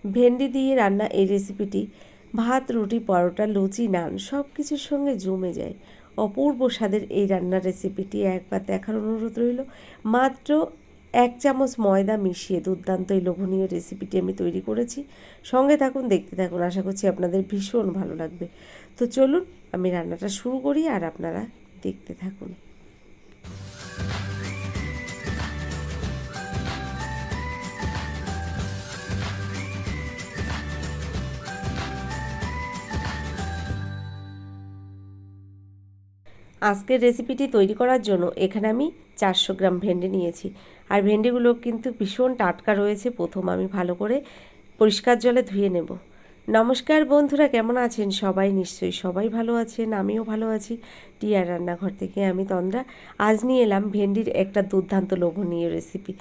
ভেন্ডি দিয়ে রান্না এই রেসিপিটি ভাত, রুটি, পরোটা, লুচি, নান সব কিছুর সঙ্গে জমে যায়। অপূর্ব স্বাদের এই রান্নার রেসিপিটি একবার দেখার অনুরোধ রইল। মাত্র 1 চামচ ময়দা মিশিয়ে দুর্দান্ত এই লোভনীয় রেসিপিটি আমি তৈরি করেছি। সঙ্গে থাকুন, দেখতে থাকুন, আশা করছি আপনাদের ভীষণ ভালো লাগবে। তো চলুন আমি রান্নাটা শুরু করি আর আপনারা দেখতে থাকুন। আজকের রেসিপিটি তৈরি করার জন্য এখানে আমি 400 গ্রাম ভেন্ডি নিয়েছি। আর ভেন্ডিগুলো কিন্তু ভীষণ টাটকা রয়েছে। প্রথম আমি ভালো করে পরিষ্কার জলে ধুয়ে নেব। নমস্কার বন্ধুরা, কেমন আছেন সবাই? নিশ্চয়ই সবাই ভালো আছেন, আমিও ভালো আছি। টিয়ার রান্নাঘর থেকে আমি তন্দ্রা। আজ নিয়ে এলাম ভেন্ডির একটা দুর্দান্ত লোভনীয় রেসিপি।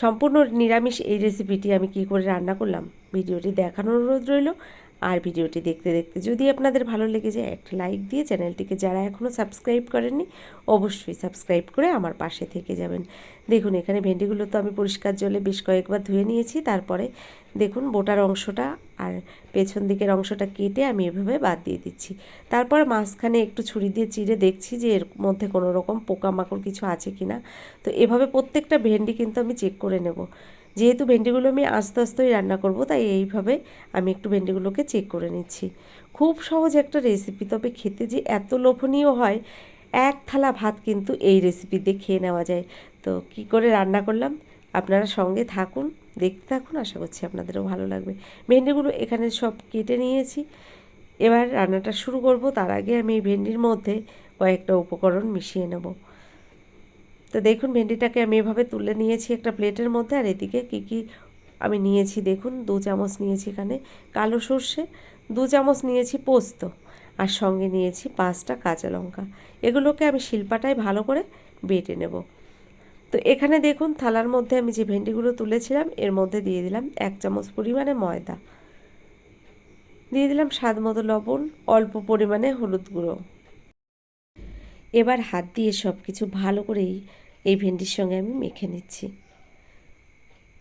সম্পূর্ণ নিরামিষ এই রেসিপিটি আমি কি করে রান্না করলাম ভিডিওটি দেখানোর অনুরোধ রইল। আর ভিডিওটি দেখতে দেখতে যদি আপনাদের ভালো লেগে যায় একটা লাইক দিয়ে চ্যানেলটিকে যারা এখনও সাবস্ক্রাইব করেননি অবশ্যই সাবস্ক্রাইব করে আমার পাশে থেকে যাবেন। দেখুন এখানে ভেন্ডিগুলো তো আমি পরিষ্কার জলে বেশ কয়েকবার ধুয়ে নিয়েছি। তারপরে দেখুন বোটার অংশটা আর পেছন দিকের অংশটা কেটে আমি এভাবে বাদ দিয়ে দিচ্ছি। তারপর মাঝখানে একটু ছুরি দিয়ে চিড়ে দেখছি যে এর মধ্যে কোনো রকম পোকামাকড় কিছু আছে কি না। তো এভাবে প্রত্যেকটা ভেন্ডি কিন্তু আমি চেক করে নেব। যেহেতু ভেন্ডিগুলো আমি আস্তে আস্তেই রান্না করব, তাই এইভাবে আমি একটু ভেন্ডিগুলোকে চেক করে নিচ্ছি। খুব সহজ একটা রেসিপি, তবে খেতে যে এত লোভনীয় হয়, এক থালা ভাত কিন্তু এই রেসিপি দিয়ে খেয়ে নেওয়া যায়। তো কি করে রান্না করলাম আপনারা সঙ্গে থাকুন, দেখতে থাকুন, আশা করছি আপনাদেরও ভালো লাগবে। ভেন্ডিগুলো এখানে সব কেটে নিয়েছি। এবার রান্নাটা শুরু করব। তার আগে আমি এই ভেন্ডির মধ্যে কয়েকটা উপকরণ মিশিয়ে নেব। তো দেখুন ভেন্ডিটাকে আমি এভাবে তুলে নিয়েছি একটা প্লেটের মধ্যে। আর এদিকে কি আমি নিয়েছি দেখুন, 2 চামচ নিয়েছি এখানে কালো সর্ষে, 2 চামচ নিয়েছি পোস্ত, আর সঙ্গে নিয়েছি 5টা কাঁচা লঙ্কা। এগুলোকে আমি শিলপাটায় ভালো করে বেটে নেব। তো এখানে দেখুন থালার মধ্যে আমি যে ভেন্ডিগুলো তুলেছিলাম এর মধ্যে দিয়ে দিলাম 1 চামচ পরিমাণে ময়দা, দিয়ে দিলাম স্বাদ মতো লবণ, অল্প পরিমাণে হলুদ গুঁড়ো। এবার হাত দিয়ে সব কিছু ভালো করেই এই ভেন্ডির সঙ্গে আমি মেখে নিচ্ছি।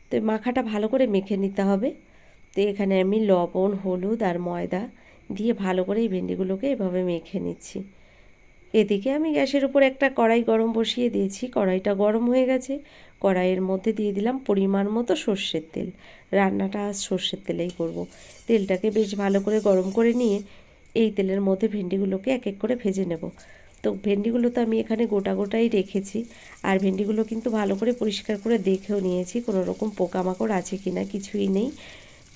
তো মাখাটা ভালো করে মেখে নিতে হবে। তো এখানে আমি লবণ, হলুদ আর ময়দা দিয়ে ভালো করে এই ভেন্ডিগুলোকে এভাবে মেখে নিচ্ছি। এদিকে আমি গ্যাসের উপর একটা কড়াই গরম বসিয়ে দিয়েছি। কড়াইটা গরম হয়ে গেছে। কড়াইয়ের মধ্যে দিয়ে দিলাম পরিমাণ মতো সর্ষের তেল। রান্নাটা আজ সর্ষের তেলেই করব। তেলটাকে বেশ ভালো করে গরম করে নিয়ে এই তেলের মধ্যে ভেন্ডিগুলোকে এক এক করে ভেজে নেব। তো ভেন্ডিগুলো তো আমি এখানে গোটা গোটাই রেখেছি। আর ভেন্ডিগুলো কিন্তু ভালো করে পরিষ্কার করে দেখেও নিয়েছি কোনো রকম পোকামাকড় আছে কি না, কিছুই নেই।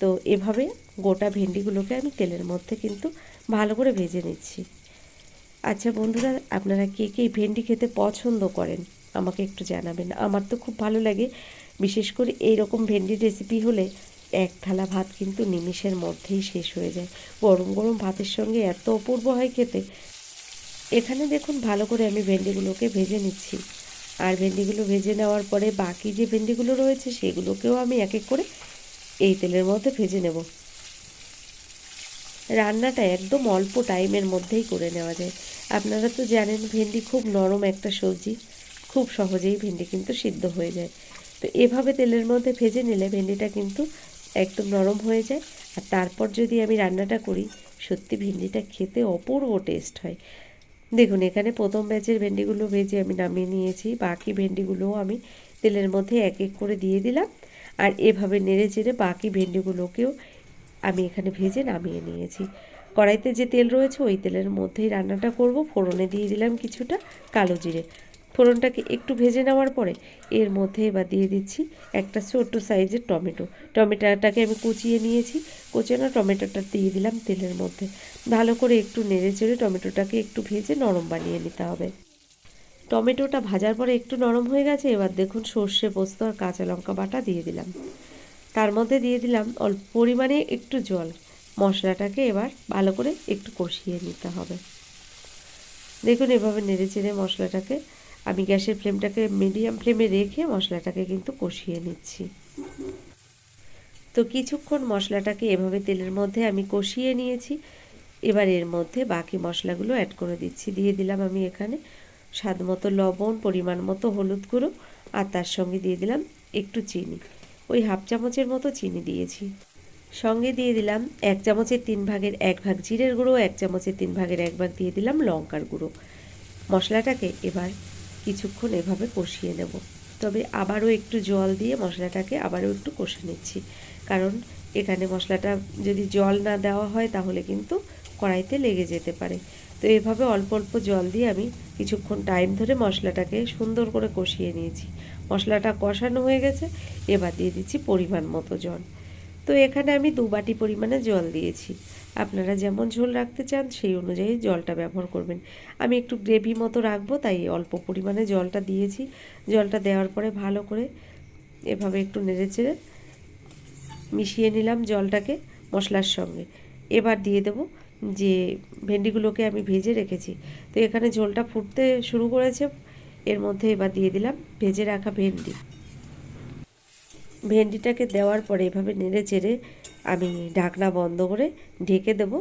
তো এভাবে গোটা ভেন্ডিগুলোকে আমি তেলের মধ্যে কিন্তু ভালো করে ভেজে নিচ্ছি। আচ্ছা বন্ধুরা, আপনারা কে কে ভেন্ডি খেতে পছন্দ করেন আমাকে একটু জানাবেন। আমার তো খুব ভালো লাগে। বিশেষ করে এই রকম ভেন্ডির রেসিপি হলে এক থালা ভাত কিন্তু নিমিষের মধ্যেই শেষ হয়ে যায়। গরম গরম ভাতের সঙ্গে এত অপূর্ব হয় খেতে। এখানে দেখুন ভালো করে আমি ভেন্ডিগুলোকে ভেজে নিচ্ছি। আর ভেন্ডিগুলো ভেজে নেওয়ার পরে বাকি যে ভেন্ডিগুলো রয়েছে সেগুলোকেও আমি এক এক করে এই তেলের মধ্যে ভেজে নেব। রান্নাটা একদম অল্প টাইমের মধ্যেই করে নেওয়া যায়। আপনারা তো জানেন ভেন্ডি খুব নরম একটা সবজি, খুব সহজেই ভেন্ডি কিন্তু সিদ্ধ হয়ে যায়। তো এভাবে তেলের মধ্যে ভেজে নিলে ভেন্ডিটা কিন্তু একদম নরম হয়ে যায়। আর তারপর যদি আমি রান্নাটা করি, সত্যি ভেন্ডিটা খেতে অপূর্ব টেস্ট হয়। দেখুন এখানে প্রথম ব্যাচের ভেন্ডিগুলো ভেজে আমি নামিয়ে নিয়েছি। বাকি ভেন্ডিগুলোও আমি তেলের মধ্যে এক এক করে দিয়ে দিলাম। আর এভাবে নেড়ে চেড়ে বাকি ভেন্ডিগুলোকেও আমি এখানে ভেজে নামিয়ে নিয়েছি। কড়াইতে যে তেল রয়েছে ওই তেলের মধ্যেই রান্নাটা করব। ফোড়নে দিয়ে দিলাম কিছুটা কালো জিরে। ফোড়নটাকে একটু ভেজে নেওয়ার পরে এর মধ্যে এবার দিয়ে দিচ্ছি একটা ছোট্ট সাইজের টমেটো। টমেটোটাকে আমি কুচিয়ে নিয়েছি। কুচানো টমেটোটা দিয়ে দিলাম তেলের মধ্যে। ভালো করে একটু নেড়ে চেড়ে টমেটোটাকে একটু ভেজে নরম বানিয়ে নিতে হবে। টমেটোটা ভাজার পরে একটু নরম হয়ে গেছে। এবার দেখুন সর্ষে, পোস্ত আর কাঁচা লঙ্কা বাটা দিয়ে দিলাম। তার মধ্যে দিয়ে দিলাম অল্প পরিমাণে একটু জল। মশলাটাকে এবার ভালো করে একটু কষিয়ে নিতে হবে। দেখুন এভাবে নেড়েচেড়ে মশলাটাকে আমি গ্যাসের ফ্লেমটাকে মিডিয়াম ফ্লেমে রেখে মশলাটাকে কিন্তু কষিয়ে নিচ্ছি। তো কিছুক্ষণ মশলাটাকে এভাবে তেলের মধ্যে আমি কষিয়ে নিয়েছি। এবার এর মধ্যে বাকি মশলাগুলো অ্যাড করে দিচ্ছি। দিয়ে দিলাম আমি এখানে স্বাদ মতো লবণ, পরিমাণ মতো হলুদ গুঁড়ো, আর তার সঙ্গে দিয়ে দিলাম একটু চিনি। ওই হাফ চামচের মতো চিনি দিয়েছি। সঙ্গে দিয়ে দিলাম 1 চামচের 3 ভাগের 1 ভাগ জিরের গুঁড়ো, 1 চামচের 3 ভাগের 1 ভাগ দিয়ে দিলাম লঙ্কার গুঁড়ো। মশলাটাকে এবার কিছুক্ষণ এভাবে কষিয়ে নেব। তবে আবারও একটু জল দিয়ে মশলাটাকে আবারও একটু কষে নিচ্ছি, কারণ এখানে মশলাটা যদি জল না দেওয়া হয় তাহলে কিন্তু কড়াইতে লেগে যেতে পারে। তো এভাবে অল্প অল্প জল দিয়ে আমি কিছুক্ষণ টাইম ধরে মশলাটাকে সুন্দর করে কষিয়ে নিয়েছি। মশলাটা কষানো হয়ে গেছে, এবার দিয়ে দিচ্ছি পরিমাণ মতো জল। তো এখানে আমি 2 বাটি পরিমাণে জল দিয়েছি। আপনারা যেমন ঝোল রাখতে চান সেই অনুযায়ী জলটা ব্যবহার করবেন। আমি একটু গ্রেভি মতো রাখবো, তাই অল্প পরিমাণে জলটা দিয়েছি। জলটা দেওয়ার পরে ভালো করে এভাবে একটু নেড়েচেড়ে মিশিয়ে নিলাম জলটাকে মশলার সঙ্গে। এবার দিয়ে দেব যে ভেন্ডিগুলোকে আমি ভেজে রেখেছি। তো এখানে ঝোলটা ফুটতে শুরু করেছে, এর মধ্যে এবার দিয়ে দিলাম ভেজে রাখা ভেন্ডি। ভেন্ডিটাকে দেওয়ার পরে এভাবে নেড়ে চেড়ে আমি ঢাকনা বন্ধ করে ঢেকে দেব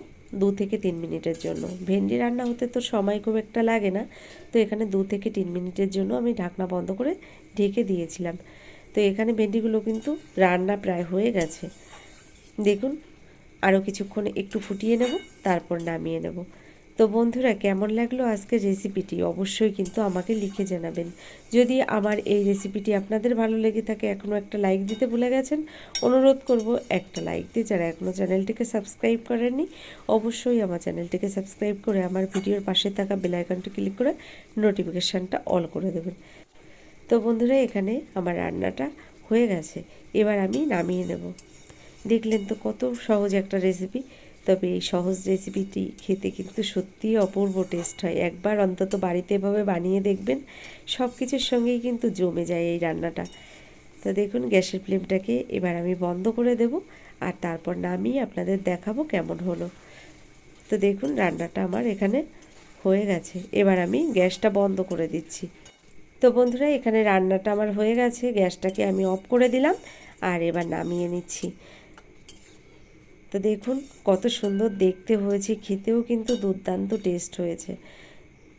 2 থেকে 3 মিনিটের জন্য। ভেন্ডি রান্না হতে তো সময় খুব একটা লাগে না, তো এখানে 2 থেকে 3 মিনিটের জন্য আমি ঢাকনা বন্ধ করে ঢেকে দিয়েছিলাম। তো এখানে ভেন্ডিগুলো কিন্তু রান্না প্রায় হয়ে গেছে। দেখুন, আরও কিছুক্ষণ একটু ফুটিয়ে নেব, তারপর নামিয়ে নেব। তো বন্ধুরা, কেমন লাগলো আজকের রেসিপিটি অবশ্যই কিন্তু আমাকে লিখে জানাবেন। যদি আমার এই রেসিপিটি আপনাদের ভালো লেগে থাকে, এখনও একটা লাইক দিতে ভুলে গেছেন, অনুরোধ করব একটা লাইক দিয়ে যারা এখনও চ্যানেলটিকে সাবস্ক্রাইব করেননি অবশ্যই আমার চ্যানেলটিকে সাবস্ক্রাইব করে আমার ভিডিওর পাশে থাকা বেল আইকনটি ক্লিক করে নোটিফিকেশানটা অল করে দেবেন। তো বন্ধুরা, এখানে আমার রান্নাটা হয়ে গেছে, এবার আমি নামিয়ে নেব। দেখলেন তো কত সহজ একটা রেসিপি। তবে এই সহজ রেসিপিটি খেতে কিন্তু সত্যিই অপূর্ব টেস্ট হয়। একবার অন্তত বাড়িতে এভাবে বানিয়ে দেখবেন, সব কিছুর সঙ্গেই কিন্তু জমে যায় এই রান্নাটা। তো দেখুন, গ্যাসের ফ্লেমটাকে এবার আমি বন্ধ করে দেব, আর তারপর নামিয়ে আপনাদের দেখাবো কেমন হলো। তো দেখুন, রান্নাটা আমার এখানে হয়ে গেছে, এবার আমি গ্যাসটা বন্ধ করে দিচ্ছি। তো বন্ধুরা, এখানে রান্নাটা আমার হয়ে গেছে, গ্যাসটাকে আমি অফ করে দিলাম আর এবার নামিয়ে নিচ্ছি। তো দেখুন কত সুন্দর দেখতে হয়েছে, খেতেও কিন্তু দুর্দান্ত টেস্ট হয়েছে।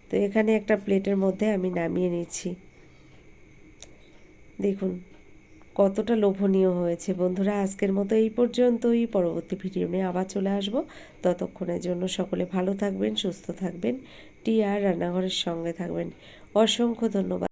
তো এখানে একটা প্লেটের মধ্যে আমি নামিয়ে নিচ্ছি। দেখুন কতটা লোভনীয় হয়েছে। বন্ধুরা, আজকের মতো এই পর্যন্তই। পরবর্তী ভিডিও নিয়ে আবার চলে আসব। ততক্ষণের জন্য সকলে ভালো থাকবেন, সুস্থ থাকবেন, টিআর রান্নাঘরের সঙ্গে থাকবেন। অসংখ্য ধন্যবাদ।